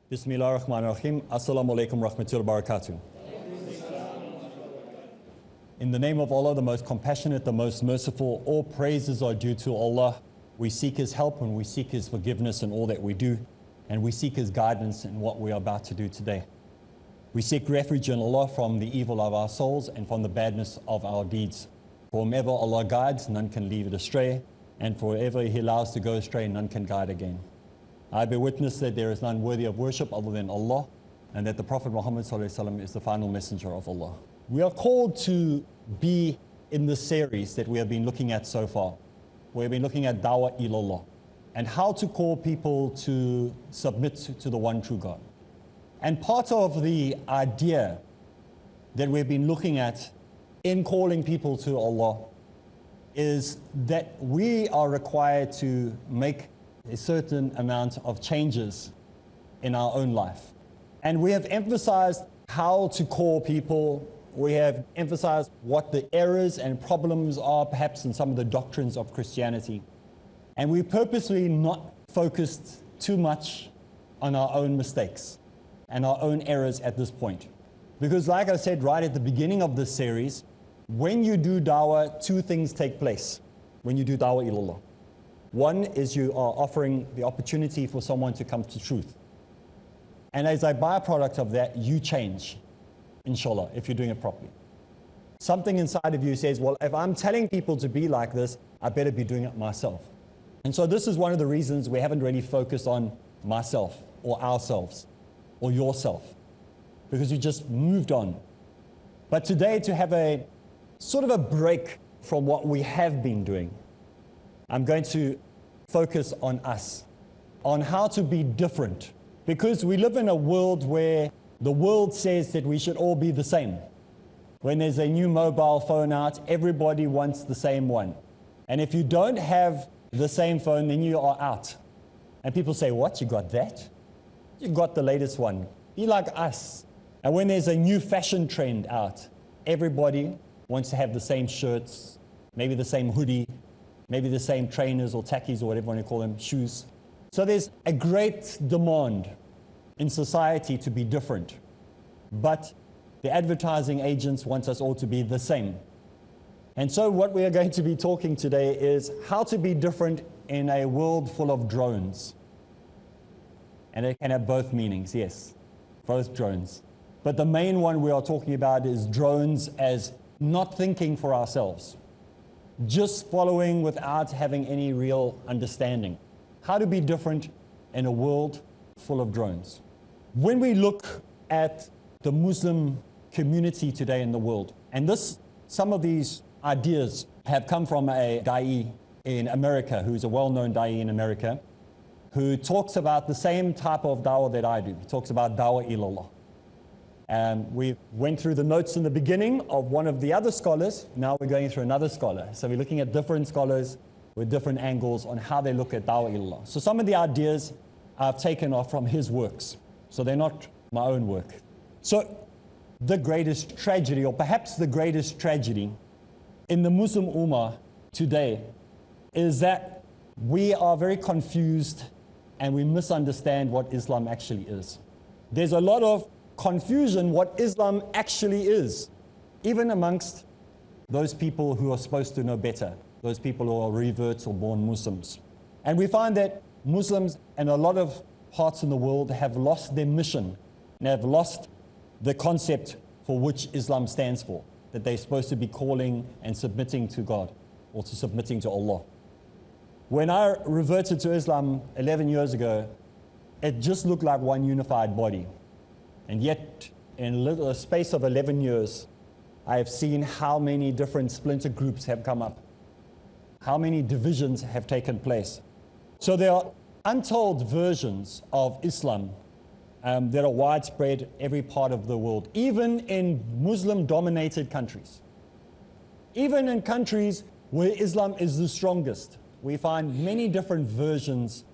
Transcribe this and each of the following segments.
Bismillah ar-Rahman ar-Rahim. Assalamu alaikum rahmatullahi wa barakatuh. In the name of Allah, the most compassionate, the most merciful, all praises are due to Allah. We seek His help and we seek His forgiveness in all that we do, and we seek His guidance in what we are about to do today. We seek refuge in Allah from the evil of our souls and from the badness of our deeds. For whomever Allah guides, none can leave it astray, and for whoever He allows to go astray, none can guide again. I bear witness that there is none worthy of worship other than Allah, and that the Prophet Muhammad ﷺ is the final messenger of Allah. We are called to be in this series that we have been looking at so far. We have been looking at Dawah Ilallah and how to call people to submit to the one true God. And part of the idea that we've been looking at in calling people to Allah is that we are required to make a certain amount of changes in our own life. And we have emphasized how to call people. We have emphasized what the errors and problems are perhaps in some of the doctrines of Christianity. And we purposely not focused too much on our own mistakes and our own errors at this point. Because like I said right at the beginning of this series, when you do dawah, two things take place when you do Dawah Ilallah. One is you are offering the opportunity for someone to come to truth. And as a byproduct of that, you change, inshallah, if you're doing it properly. Something inside of you says, well, if I'm telling people to be like this, I better be doing it myself. And so this is one of the reasons we haven't really focused on myself or ourselves or yourself, because you just moved on. But today, to have a sort of a break from what we have been doing, I'm going to focus on us, on how to be different. Because we live in a world where the world says that we should all be the same. When there's a new mobile phone out, everybody wants the same one. And if you don't have the same phone, then you are out. And people say, what, you got that? You got the latest one. Be like us. And when there's a new fashion trend out, everybody wants to have the same shirts, maybe the same hoodie, maybe the same trainers or tackies or whatever you want to call them, shoes. So there's a great demand in society to be different. But the advertising agents want us all to be the same. And so what we are going to be talking today is how to be different in a world full of drones. And it can have both meanings, yes, both drones. But the main one we are talking about is drones as not thinking for ourselves, just following without having any real understanding. How to be different in a world full of drones. When we look at the Muslim community today in the world, and some of these ideas have come from a da'i in America, who's a well-known da'i in America, who talks about the same type of dawah that I do. He talks about Dawah Ilallah. And we went through the notes in the beginning of one of the other scholars. Now we're going through another scholar. So we're looking at different scholars with different angles on how they look at Dawah Ilallah. So some of the ideas I've taken are from his works. So they're not my own work. So the greatest tragedy, or perhaps the greatest tragedy in the Muslim Ummah today, is that we are very confused and we misunderstand what Islam actually is. There's a lot of confusion what Islam actually is, even amongst those people who are supposed to know better, those people who are reverts or born Muslims. And we find that Muslims in a lot of parts in the world have lost their mission and have lost the concept for which Islam stands for, that they're supposed to be calling and submitting to God or to submitting to Allah. When I reverted to Islam 11 years ago, it just looked like one unified body. And yet, in a space of 11 years, I have seen how many different splinter groups have come up, how many divisions have taken place. So there are untold versions of Islam that are widespread every part of the world, even in Muslim-dominated countries. Even in countries where Islam is the strongest, we find many different versions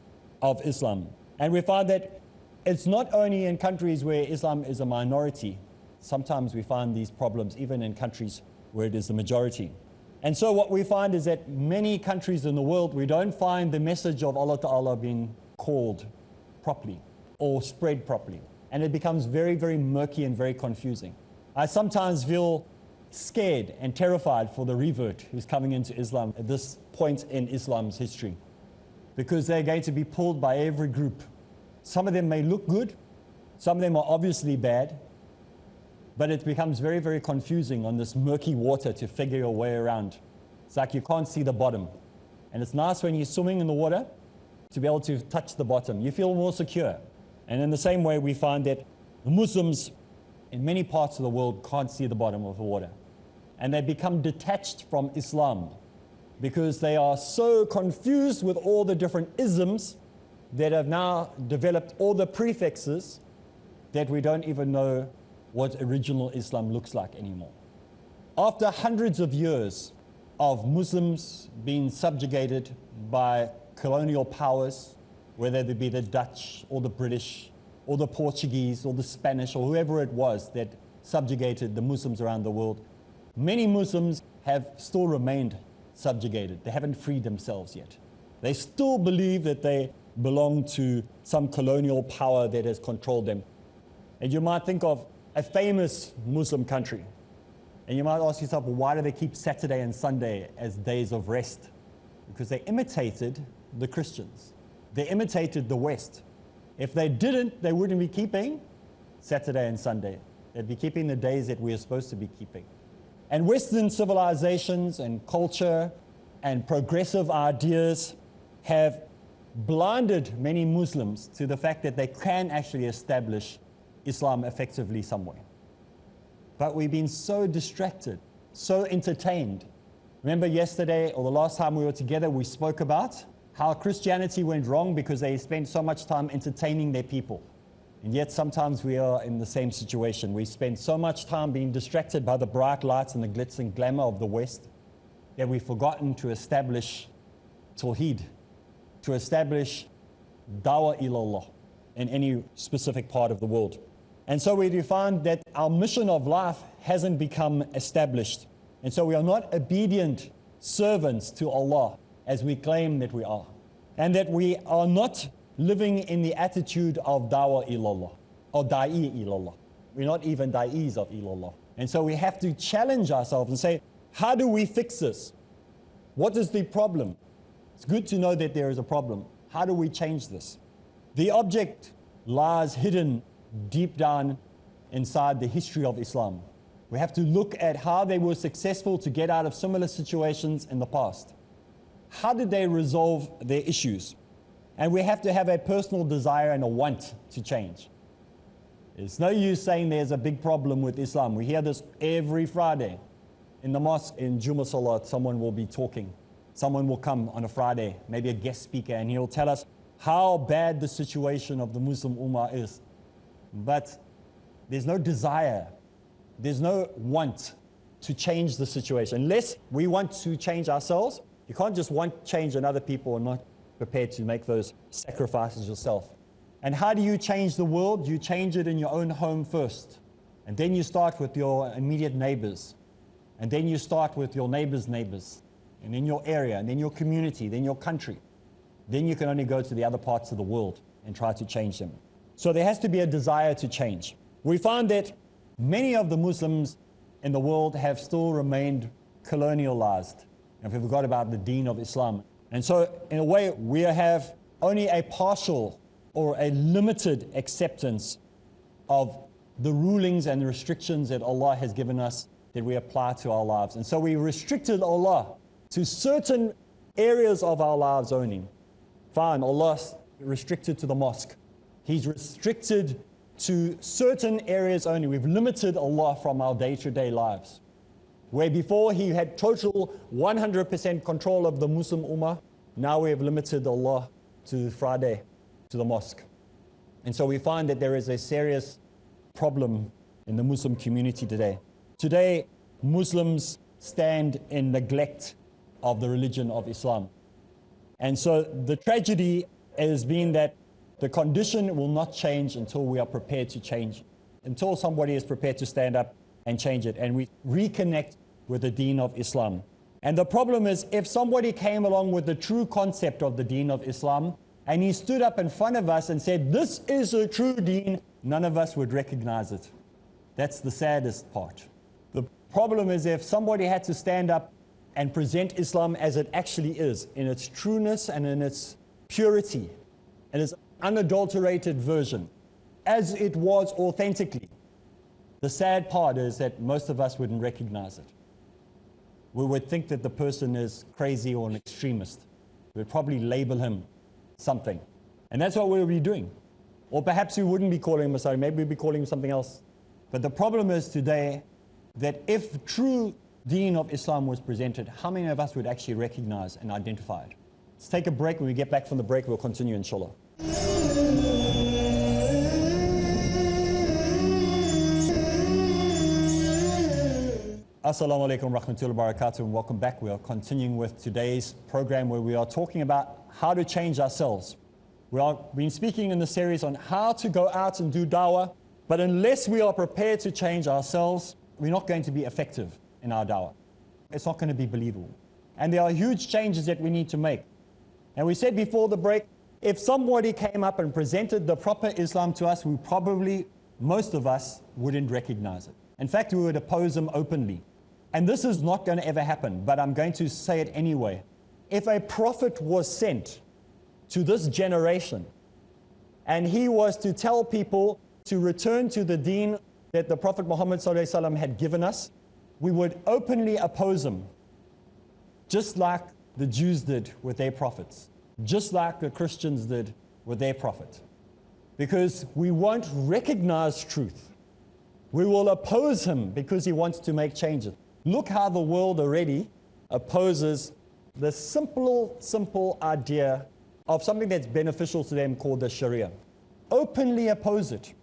of Islam. And we find that it's not only in countries where Islam is a minority. Sometimes we find these problems even in countries where it is the majority. And so what we find is that many countries in the world, we don't find the message of Allah Ta'ala being called properly or spread properly. And it becomes very, very murky and very confusing. I sometimes feel scared and terrified for the revert who's coming into Islam at this point in Islam's history, because they're going to be pulled by every group. Some of them may look good, some of them are obviously bad, but it becomes very, very confusing on this murky water to figure your way around. It's like you can't see the bottom. And it's nice when you're swimming in the water to be able to touch the bottom. You feel more secure. And in the same way, we find that the Muslims in many parts of the world can't see the bottom of the water. And they become detached from Islam because they are so confused with all the different isms that have now developed all the prefixes that we don't even know what original Islam looks like anymore. After hundreds of years of Muslims being subjugated by colonial powers, whether they be the Dutch or the British or the Portuguese or the Spanish or whoever it was that subjugated the Muslims around the world, many Muslims have still remained subjugated. They haven't freed themselves yet. They still believe that they belong to some colonial power that has controlled them. And you might think of a famous Muslim country, and you might ask yourself, well, why do they keep Saturday and Sunday as days of rest? Because they imitated the Christians. They imitated the West. If they didn't, they wouldn't be keeping Saturday and Sunday. They'd be keeping the days that we are supposed to be keeping. And Western civilizations and culture and progressive ideas have blinded many Muslims to the fact that they can actually establish Islam effectively somewhere. But we've been so distracted, so entertained. Remember yesterday or the last time we were together, we spoke about how Christianity went wrong because they spent so much time entertaining their people. And yet sometimes we are in the same situation. We spend so much time being distracted by the bright lights and the glitz and glamour of the West that we've forgotten to establish Tawheed, to establish Dawah Ilallah in any specific part of the world. And so we find that our mission of life hasn't become established. And so we are not obedient servants to Allah as we claim that we are. And that we are not living in the attitude of Dawah Ilallah or Da'i Ilallah. We're not even Da'is of Ilallah. And so we have to challenge ourselves and say, how do we fix this? What is the problem? It's good to know that there is a problem. How do we change this? The object lies hidden deep down inside the history of Islam. We have to look at how they were successful to get out of similar situations in the past. How did they resolve their issues? And we have to have a personal desire and a want to change. It's no use saying there's a big problem with Islam. We hear this every Friday. In the mosque, in Jummah Salat, someone will be talking. Someone will come on a Friday, maybe a guest speaker, and he'll tell us how bad the situation of the Muslim Ummah is. But there's no desire, there's no want to change the situation. Unless we want to change ourselves, you can't just want change in other people and not prepared to make those sacrifices yourself. And how do you change the world? You change it in your own home first. And then you start with your immediate neighbors. And then you start with your neighbors' neighbors. And then your area, and then your community, then your country. Then you can only go to the other parts of the world and try to change them. So there has to be a desire to change. We find that many of the Muslims in the world have still remained colonialized. And we forgot about the deen of Islam. And so in a way, we have only a partial or a limited acceptance of the rulings and the restrictions that Allah has given us that we apply to our lives. And so we restricted Allah to certain areas of our lives only. Fine, Allah's restricted to the mosque. He's restricted to certain areas only. We've limited Allah from our day-to-day lives. Where before He had total 100% control of the Muslim Ummah, now we have limited Allah to Friday, to the mosque. And so we find that there is a serious problem in the Muslim community today. Today, Muslims stand in neglect of the religion of Islam. And so the tragedy has been that the condition will not change until we are prepared to change, until somebody is prepared to stand up and change it, and we reconnect with the deen of Islam. And the problem is, if somebody came along with the true concept of the deen of Islam, and he stood up in front of us and said, this is a true deen, none of us would recognize it. That's the saddest part. The problem is, if somebody had to stand up and present Islam as it actually is, in its trueness and in its purity, and its unadulterated version, as it was authentically, the sad part is that most of us wouldn't recognize it. We would think that the person is crazy or an extremist. We'd probably label him something. And that's what we would be doing. Or perhaps we wouldn't be calling him a Messiah, maybe we'd be calling him something else. But the problem is today that if true deen of Islam was presented, how many of us would actually recognize and identify it? Let's take a break. When we get back from the break, we'll continue, inshallah. Assalamu alaikum rahmatullahi wa barakatuh, and welcome back. We are continuing with today's program where we are talking about how to change ourselves. We have been speaking in the series on how to go out and do dawah, but unless we are prepared to change ourselves, we're not going to be effective in our dawah. It's not going to be believable. And there are huge changes that we need to make. And we said before the break, if somebody came up and presented the proper Islam to us, we probably, most of us, wouldn't recognize it. In fact, we would oppose them openly. And this is not going to ever happen, but I'm going to say it anyway. If a prophet was sent to this generation, and he was to tell people to return to the deen that the Prophet Muhammad ﷺ had given us, we would openly oppose him, just like the Jews did with their prophets, just like the Christians did with their prophet. Because we won't recognize truth. We will oppose him because he wants to make changes. Look how the world already opposes the simple idea of something that's beneficial to them called the Sharia. Openly oppose it.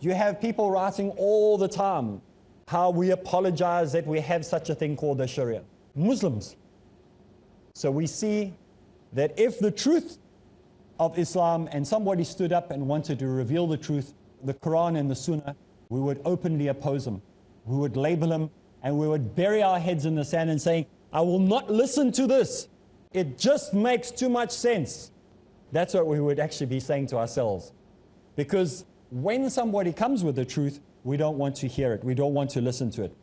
You have people writing all the time how we apologize that we have such a thing called the Sharia. Muslims. So we see that if the truth of Islam and somebody stood up and wanted to reveal the truth, the Quran and the Sunnah, we would openly oppose them. We would label them and we would bury our heads in the sand and saying, I will not listen to this. It just makes too much sense. That's what we would actually be saying to ourselves. Because when somebody comes with the truth, we don't want to hear it. We don't want to listen to it.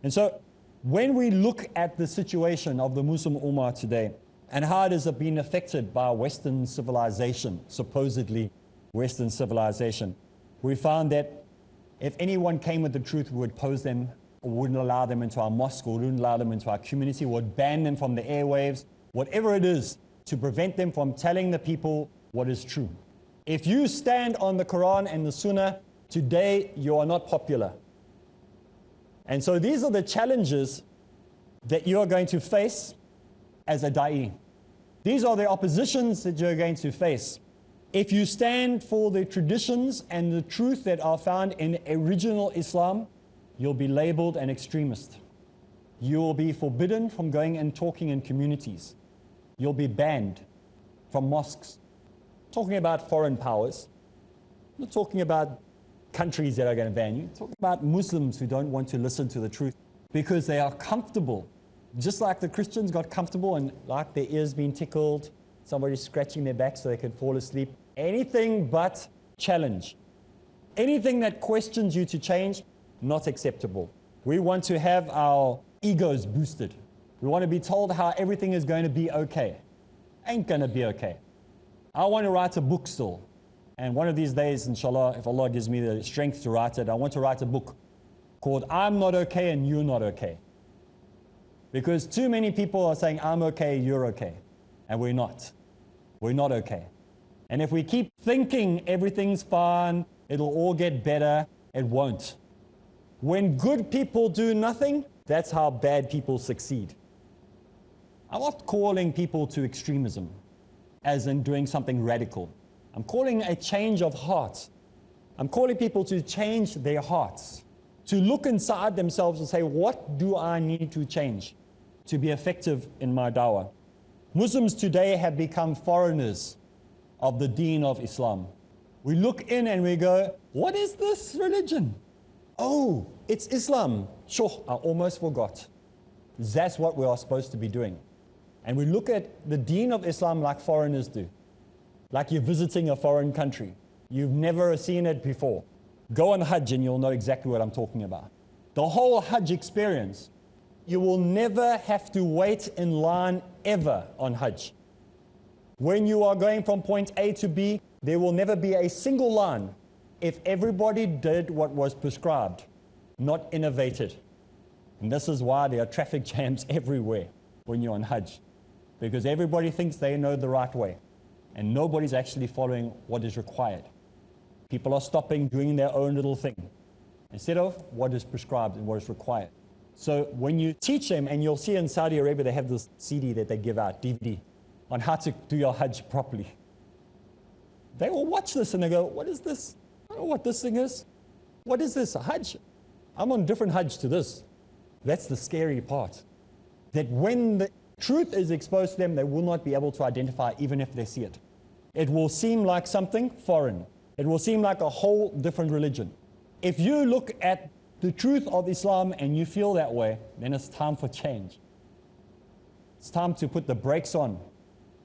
And so when we look at the situation of the Muslim Ummah today and how it has been affected by Western civilization, supposedly Western civilization, we found that if anyone came with the truth, we would oppose them, or wouldn't allow them into our mosque, or wouldn't allow them into our community, would ban them from the airwaves, whatever it is, to prevent them from telling the people what is true. If you stand on the Quran and the Sunnah, today you are not popular. And so these are the challenges that you are going to face as a da'i. These are the oppositions that you're going to face. If you stand for the traditions and the truth that are found in original Islam, you'll be labeled an extremist. You will be forbidden from going and talking in communities. You'll be banned from mosques. Talking about foreign powers. I'm not talking about countries that are going to ban you. I'm talking about Muslims who don't want to listen to the truth because they are comfortable. Just like the Christians got comfortable and like their ears being tickled, somebody scratching their back so they could fall asleep. Anything but challenge. Anything that questions you to change, not acceptable. We want to have our egos boosted. We want to be told how everything is going to be okay. Ain't going to be okay. I want to write a book still. And one of these days, inshallah, if Allah gives me the strength to write it, I want to write a book called I'm Not Okay and You're Not Okay. Because too many people are saying, I'm okay, you're okay. And we're not. We're not okay. And if we keep thinking everything's fine, it'll all get better, it won't. When good people do nothing, that's how bad people succeed. I'm not calling people to extremism, as in doing something radical. I'm calling a change of heart. I'm calling people to change their hearts, to look inside themselves and say, what do I need to change to be effective in my dawah? Muslims today have become foreigners of the deen of Islam. We look in and we go, what is this religion? Oh, it's Islam. Sure, I almost forgot. That's what we are supposed to be doing. And we look at the deen of Islam like foreigners do. Like you're visiting a foreign country. You've never seen it before. Go on Hajj and you'll know exactly what I'm talking about. The whole Hajj experience, you will never have to wait in line ever on Hajj. When you are going from point A to B, there will never be a single line if everybody did what was prescribed, not innovated. And this is why there are traffic jams everywhere when you're on Hajj, because everybody thinks they know the right way, and nobody's actually following what is required. People are stopping, doing their own little thing, instead of what is prescribed and what is required. So when you teach them, and you'll see in Saudi Arabia, they have this CD that they give out, DVD, on how to do your Hajj properly. They will watch this and they go, what is this? I don't know what this thing is. What is this, a Hajj? I'm on a different Hajj to this. That's the scary part. That when the truth is exposed to them, they will not be able to identify even if they see it. It will seem like something foreign. It will seem like a whole different religion. If you look at the truth of Islam and you feel that way, then it's time for change. It's time to put the brakes on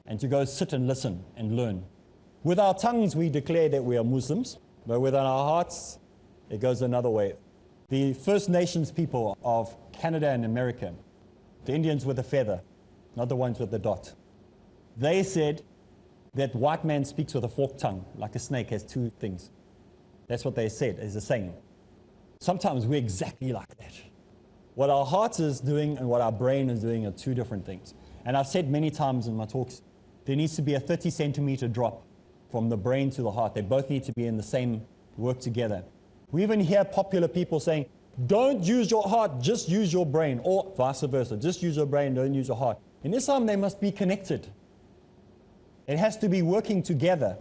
and to go sit and listen and learn. With our tongues, we declare that we are Muslims, but within our hearts, it goes another way. The First Nations people of Canada and America, the Indians with a feather, not the ones with the dot, they said that white man speaks with a forked tongue, like a snake has two things. That's what they said, is a saying. Sometimes we're exactly like that. What our heart is doing and what our brain is doing are two different things. And I've said many times in my talks, there needs to be a 30-centimeter drop from the brain to the heart. They both need to be in the same work together. We even hear popular people saying, don't use your heart, just use your brain, or vice versa. Just use your brain, don't use your heart. In Islam, they must be connected. It has to be working together.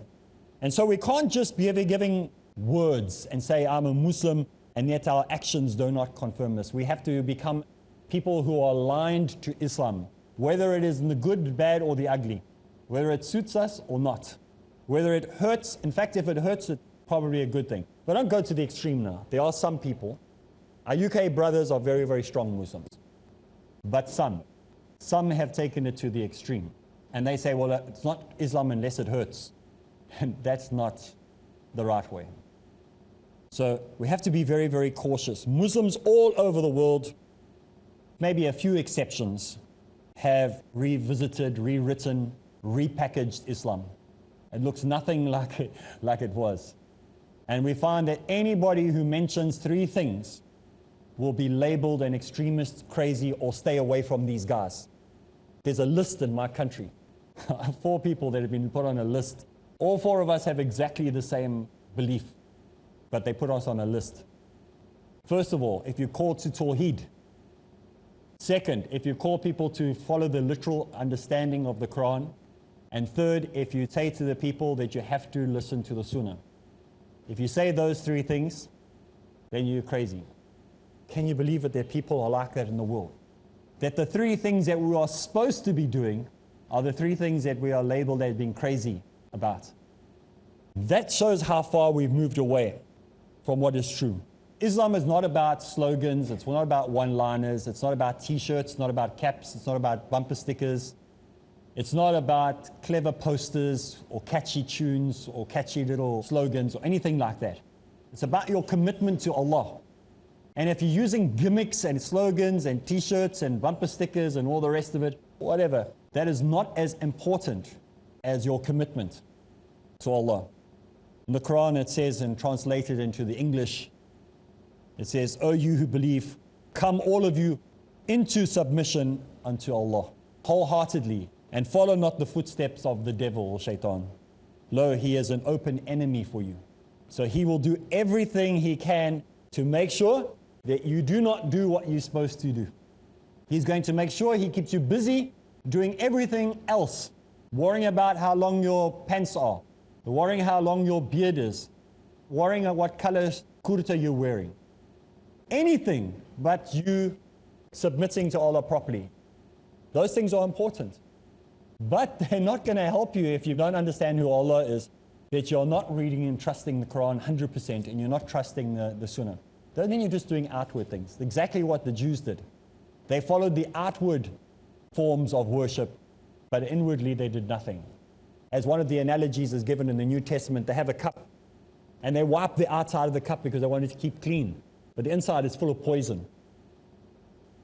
And so we can't just be giving words and say, I'm a Muslim, and yet our actions do not confirm this. We have to become people who are aligned to Islam, whether it is in the good, the bad, or the ugly, whether it suits us or not, whether it hurts. In fact, if it hurts, it's probably a good thing. But don't go to the extreme now. There are some people. Our UK brothers are very, very strong Muslims. But some have taken it to the extreme. And they say, well, it's not Islam unless it hurts. And that's not the right way. So we have to be very, very cautious. Muslims all over the world, maybe a few exceptions, have revisited, rewritten, repackaged Islam. It looks nothing like it was. And we find that anybody who mentions three things will be labeled an extremist, crazy, or stay away from these guys. There's a list in my country. 4 people that have been put on a list. All 4 of us have exactly the same belief, but they put us on a list. First of all, if you call to Tawheed. Second, if you call people to follow the literal understanding of the Quran. And third, if you say to the people that you have to listen to the Sunnah. If you say those 3 things, then you're crazy. Can you believe it that people are like that in the world? That the 3 things that we are supposed to be doing are the 3 things that we are labeled as being crazy about. That shows how far we've moved away from what is true. Islam is not about slogans, it's not about one-liners, it's not about t-shirts, it's not about caps, it's not about bumper stickers. It's not about clever posters or catchy tunes or catchy little slogans or anything like that. It's about your commitment to Allah. And if you're using gimmicks and slogans and t-shirts and bumper stickers and all the rest of it, whatever, that is not as important as your commitment to Allah. In the Quran it says, and translated into the English, it says, O you who believe, come all of you into submission unto Allah, wholeheartedly, and follow not the footsteps of the devil or shaitan. Lo, he is an open enemy for you. So he will do everything he can to make sure that you do not do what you're supposed to do. He's going to make sure he keeps you busy doing everything else, worrying about how long your pants are, worrying how long your beard is, worrying at what color kurta you're wearing. Anything but you submitting to Allah properly. Those things are important. But they're not going to help you if you don't understand who Allah is, that you're not reading and trusting the Quran 100% and you're not trusting the Sunnah. Doesn't mean you're just doing outward things. Exactly what the Jews did. They followed the outward forms of worship, but inwardly they did nothing. As one of the analogies is given in the New Testament, they have a cup and they wipe the outside of the cup because they want it to keep clean. But the inside is full of poison.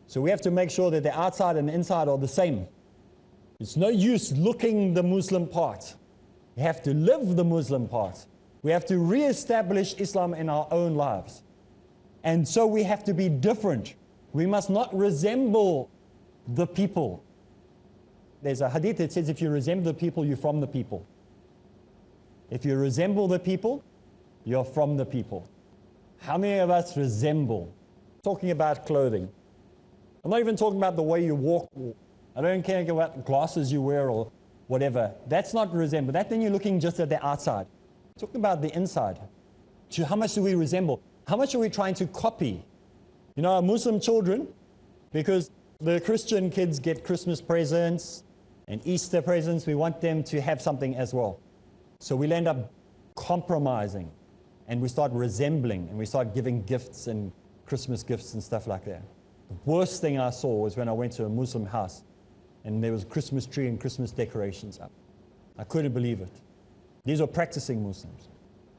So we have to make sure that the outside and the inside are the same. It's no use looking the Muslim part. We have to live the Muslim part. We have to re-establish Islam in our own lives. And so we have to be different. We must not resemble the people. There's a hadith that says if you resemble the people, you're from the people. If you resemble the people, you're from the people. How many of us resemble? Talking about clothing. I'm not even talking about the way you walk. I don't care about glasses you wear or whatever. That's not resemble. That then you're looking just at the outside. Talking about the inside. How much do we resemble? How much are we trying to copy? You know, our Muslim children, because the Christian kids get Christmas presents and Easter presents, we want them to have something as well. So we'll end up compromising and we start resembling and we start giving gifts and Christmas gifts and stuff like that. The worst thing I saw was when I went to a Muslim house and there was a Christmas tree and Christmas decorations up. I couldn't believe it. These are practicing Muslims.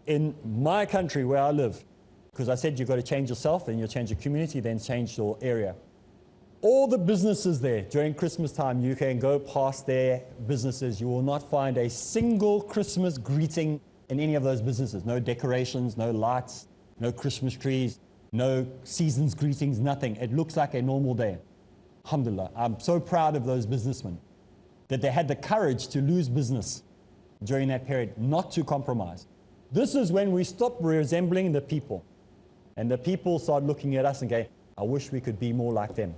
In my country where I live, because I said you've got to change yourself, then you'll change your community, then change your area. All the businesses there during Christmas time, you can go past their businesses. You will not find a single Christmas greeting in any of those businesses. No decorations, no lights, no Christmas trees, no season's greetings, nothing. It looks like a normal day. Alhamdulillah. I'm so proud of those businessmen that they had the courage to lose business during that period, not to compromise. This is when we stop resembling the people. And the people start looking at us and going, I wish we could be more like them.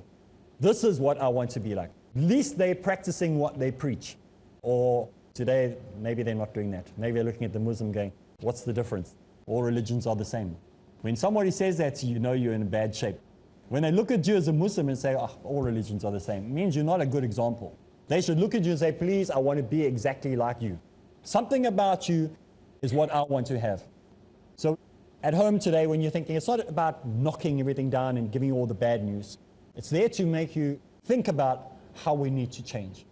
This is what I want to be like. At least they're practicing what they preach. Or today, maybe they're not doing that. Maybe they're looking at the Muslim going, what's the difference? All religions are the same. When somebody says that to you, you know you're in bad shape. When they look at you as a Muslim and say, oh, all religions are the same, it means you're not a good example. They should look at you and say, please, I want to be exactly like you. Something about you is what I want to have. So at home today, when you're thinking, it's not about knocking everything down and giving you all the bad news. It's there to make you think about how we need to change.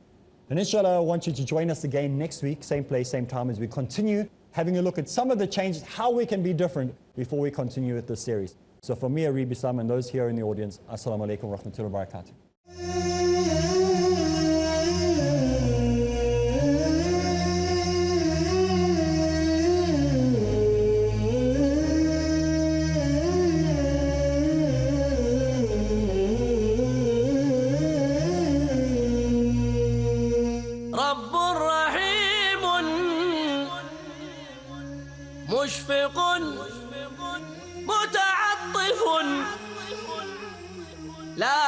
And inshallah, I want you to join us again next week, same place, same time, as we continue having a look at some of the changes, how we can be different before we continue with this series. So for me, Areeb Islam, and those here in the audience, Assalamu alaikum wa rahmatullahi wa barakatuh. مشفق متعطف لا